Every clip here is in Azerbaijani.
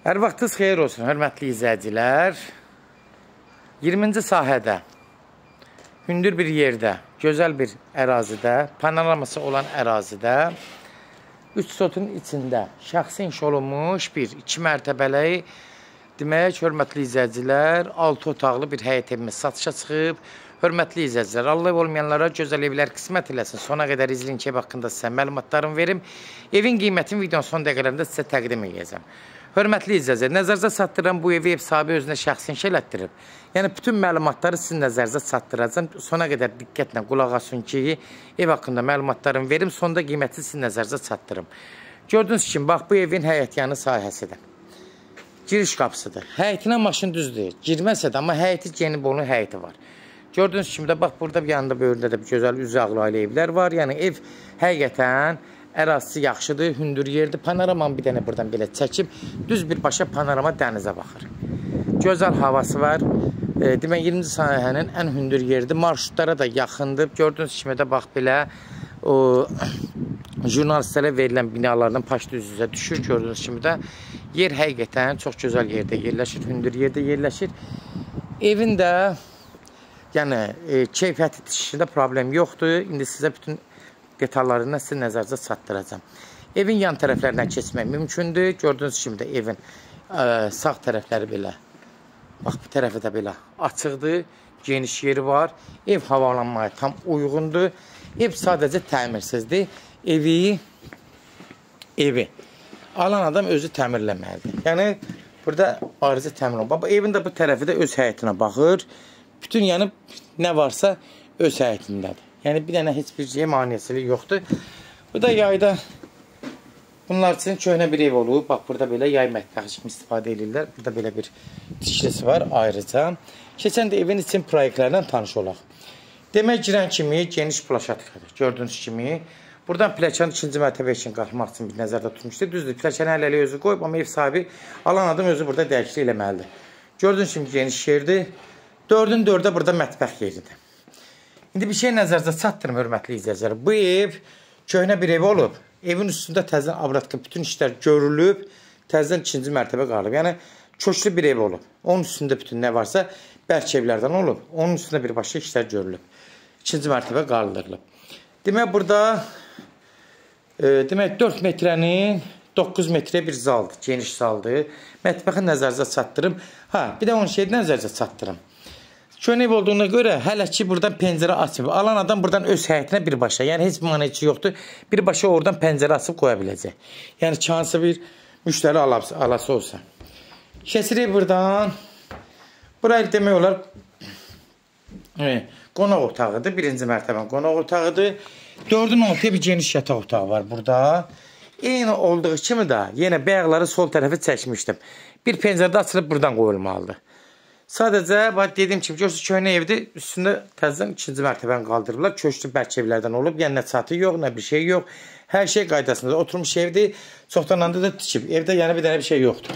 Hər vaxtınız xeyir olsun, hörmətli izləyicilər. 20-ci sahədə, hündür bir yerdə, gözəl bir ərazidə, panoraması olan ərazidə, 3 sotun içində şəxsi inşa olunmuş bir 2 mərtəbəli, demək, hörmətli izləyicilər, 6 otaqlı bir həyət evimiz satışa çıxıb. Hörmətli izləyicilər, Allah olmayanlara gözəl evlər qismət eləsin. Sona qədər izləyin ki, ev haqqında sizə məlumatlarımı verim. Evin qiymətini videonun son dəqiqələrində sizə təqdim edəcəm. Hörmətli izləyicilər, nəzərinizə çatdıran bu evi ev sahibi özünə şəxsi inşa elətdirib. Yəni, bütün məlumatları sizin nəzərinizə çatdıracam. Sona qədər diqqətlə qulaq asın ki, ev haqqında məlumatlarımı verim. Sonda qiyməti sizin nəzərinizə çatdırım. Gördüyünüz kimi, bax, bu evin həyətyanı sahəsidir. Giriş qapısıdır. Həyətinə maşın düzdür. Girməsə də, amma həyəti geni bolu həyəti var. Gördüyünüz kimi də, bax, burada bir yanında böyründə də bir gözəl üzü ağlaylı evlər var. Yəni, ev həqiqətən ərazisi yaxşıdır, hündür yerdir. Panoramanı bir dənə buradan belə çəkib, düz birbaşa panorama dənizə baxır. Gözəl havası var. Demək, 20-ci sahənin ən hündür yeridir. Marşrutlara da yaxındır. Gördüyünüz kimi də, bax, belə jurnalistlərə verilən binalardan paşda üz-üzə düşür. Gördüyünüz kimi də yer həqiqətən çox gözəl yerdə yerləşir, hündür yerdə yerləşir. Evin də yəni, keyfiyyəti tikişində problem yoxdur. İndi sizə bütün detallarını sizə nəzərinizə çatdıracam. Evin yan tərəflərindən keçmək mümkündür. Gördüyünüz kimi də evin sağ tərəfləri belə, bax, bu tərəfi də belə açıqdır. Geniş yeri var. Ev havalanmaya tam uyğundur. Ev sadəcə təmirsizdir. Evi alan adam özü təmirləməlidir. Yəni, burada ayrıca təmir olunur. Evin də bu tərəfi də öz həyətinə baxır. Bütün, yəni, nə varsa öz həyətindədir. Yəni, bir dənə heç bir şey maneəsilik yoxdur. Bu da yayda bunlar üçün köhnə bir ev olub. Bax, burada belə yay mətbəxi kimi istifadə edirlər. Burada belə bir tikilisi var ayrıca. Keçən də evin için proyektlərlə tanış olaq. Demək, girən kimi geniş plaşatkadır. Gördüyünüz kimi. Buradan pləkanın 2-ci mərtəbə üçün qalxmaq üçün bir nəzərdə tutmuşdur. Düzdür, pləkanı hələlik özü qoyub, amma ev sahibi alan adam özü burada dəyişiklik eləməlidir. Gördüyünüz kimi geniş yerdir. 4-ün 4-də burada mətbəx yeridir. İndi bir şey nəzərinizə çatdırım, hörmətli izləyicilər. Bu ev köhnə bir ev olub. Evin üstündə təzədən abradka bütün işlər görülüb, təzədən 2-ci mərtəbə qalıb. Yəni, köklü bir ev olub. Onun üstündə bütün nə varsa bərk evlərdən olub. Onun üstündə birbaşa işlər görülüb. 2-ci mərtəbə qaldırılıb. Demək, burada 4 metrənin 9 metrə bir zaldır, geniş zaldır. Mətbəxi nəzərinizə çatdırım. Bir də onun şeyi nəzərinizə çatdırım. Köhnə ev olduğuna görə hələ ki buradan pəncərə açıb. Alan adam buradan öz həyətinə birbaşa, yəni heç bir maneçi yoxdur. Birbaşa oradan pəncərə açıb qoya biləcək. Yəni hansı bir müştəri alası olsa. Kəsirik buradan. Burayı demək olar qonaq otağıdır. 1-ci mərtəbə qonaq otağıdır. 4-ün 6-ya bir geniş yataq otağı var burada. Eyni olduğu kimi də yenə bəyaqları sol tərəfi çəkmişdim. Bir pəncərdə açılıb buradan qoyulmalıdır. Sadəcə, dediyim kimi, görsünüz köhnə evdir. Üstündə təzədən 2-ci mərtəbəni qaldırırlar. Köşkü bərk evlərdən olub. Yəni, nə çatı yox, nə bir şey yox. Hər şey qaydasında. Oturmuş evdir. Çoxdan anda da tikib. Evdə yəni bir dənə bir şey yoxdur.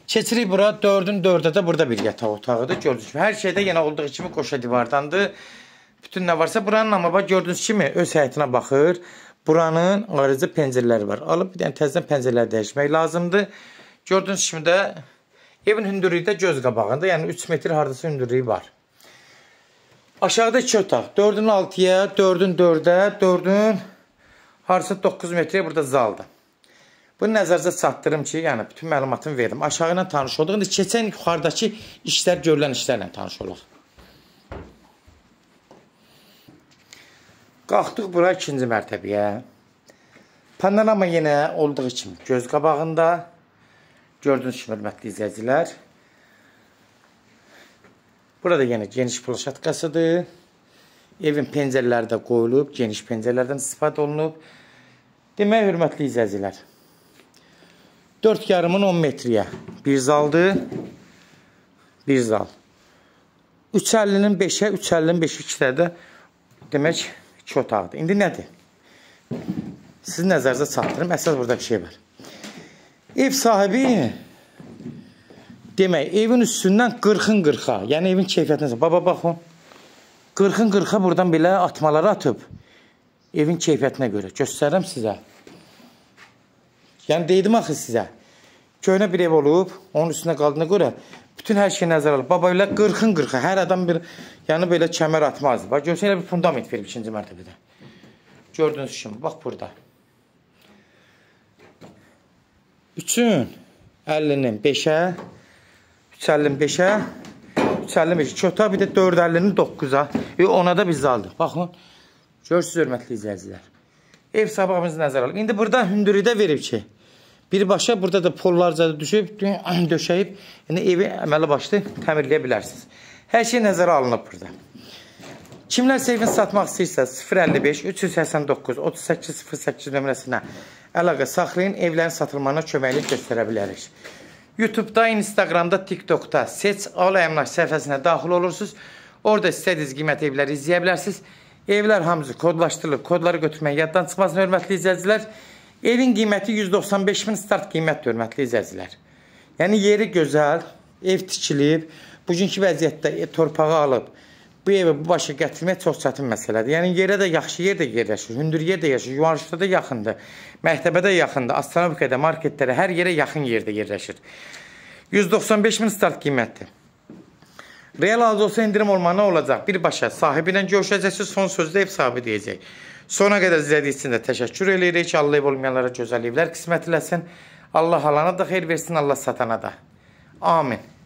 Keçirik bura. 4-ün 4-də də burada bir yataq otağıdır. Gördüyünüz kimi, hər şeydə yenə olduğu kimi qoşa divardandır. Bütün nə varsa buranın, amma bax, gördüyünüz kimi öz həyətinə baxır. Buranın ayrıca pəncərələri var. Alıb bir dənə təzədən pəncərələri dəyişmək lazımdır. Gördüyünüz kimi də evin hündürlüyü də göz qabağında. Yəni 3 metr hardasa hündürlüyü var. Aşağıda 2 otaq. 4-ün 6-ya, 4-ün 4-də, 4-ün hardasa 9 metrəyə burada zaldır. Bunu nəzərinizə çatdırım ki, yəni bütün məlumatını verdim. Aşağı ilə tanış olduq. İndi keçən yuxarıdakı işlər, görülən işlərlə tanış olaq. Qalxdıq bura 2-ci mərtəbəyə. Panorama yenə olduğu kimi göz qabağında. Gördüyünüz kimi, hörmətli izləyicilər. Burada yenə geniş plaşatkasıdır. Evin pəncərələri də qoyulub, geniş pəncərələrdən istifadə olunub. Demək, hörmətli izləyicilər, 4,5-ın 10 metriyə bir zaldır. Bir zal. 3,50-nin 5-ə, 3,50-nin 5-ə 2-də də demək, 2 otaqdır. İndi nədir? Sizin nəzərinizə çatdırım. Əsas burada bir şey var. Ev sahibi demək, evin üstündən 40-ın 40-a, yəni evin keyfiyyətinə, baba baxın, 40-ın 40-a buradan belə atmaları atıb, evin keyfiyyətinə görə göstərirəm sizə. Yəni deydim axı sizə, köhnə bir ev olub, onun üstünə qaldığına görə bütün hər şey nəzərə alıb. Baba elə 40-ın 40-a, hər adam bir, yəni belə kəmər atmazdı. Bax, görsən, elə bir fundament verib 2-ci mərtəbədə. Gördüyünüz kimi, bax burada. 3-ün 50-nin 5-ə, 350-nin 5-ə, 355, kötə bir də 450-nin 9-a, ona da biz aldıq. Baxın, görürsünüz, hörmətli izləyicilər. Ev sabahımızı nəzərə alıb. İndi burada hündürlükdə verib ki, birbaşa burada da pollarca düşüb, döşəyib, yəni evi əməli başlı təmirləyə bilərsiniz. Hər şey nəzərə alınıb burada. Kimlər evini satmaq istəyirsə 055 389 3808 nömrəsinə əlaqə saxlayın, evlərin satılmağına köməklik göstərə bilərik. YouTube'da, Instagram'da, TikTok'da Seç Al Əmlak səhifəsinə daxil olursunuz. Orada istədiyiniz qiymət evləri izləyə bilərsiniz. Evlər hamısı kodlaşdırılıb, kodları götürmək yaddan çıxmasın, hörmətli izləyicilər. Evin qiyməti 195 min start qiymətdir, hörmətli izləyicilər. Yəni yeri gözəl, ev tikilib, bugünkü vəziyyətdə torpağı alıb, bu evi bu başa gətirmək çox çətin məsələdir. Yəni yerə də yaxşı yer də yerləşir, hündür yer də yaşır, yuvarışda da yaxındır, məktəbə də yaxındır, astronomikada, marketlərə, hər yerə yaxın yerdə yerləşir. 195 min start qiymətdir. Real halda olsa indirim olma nə olacaq? Birbaşa sahibi ilə görüşəcəksiniz, son sözdə ev sahibi deyəcək. Sona qədər izlədiyiniz üçün də təşəkkür edirik. Allah ev olmayanlara gözəl evlər qismət eləsin. Allah alana da xeyir versin, Allah satana da. Amin.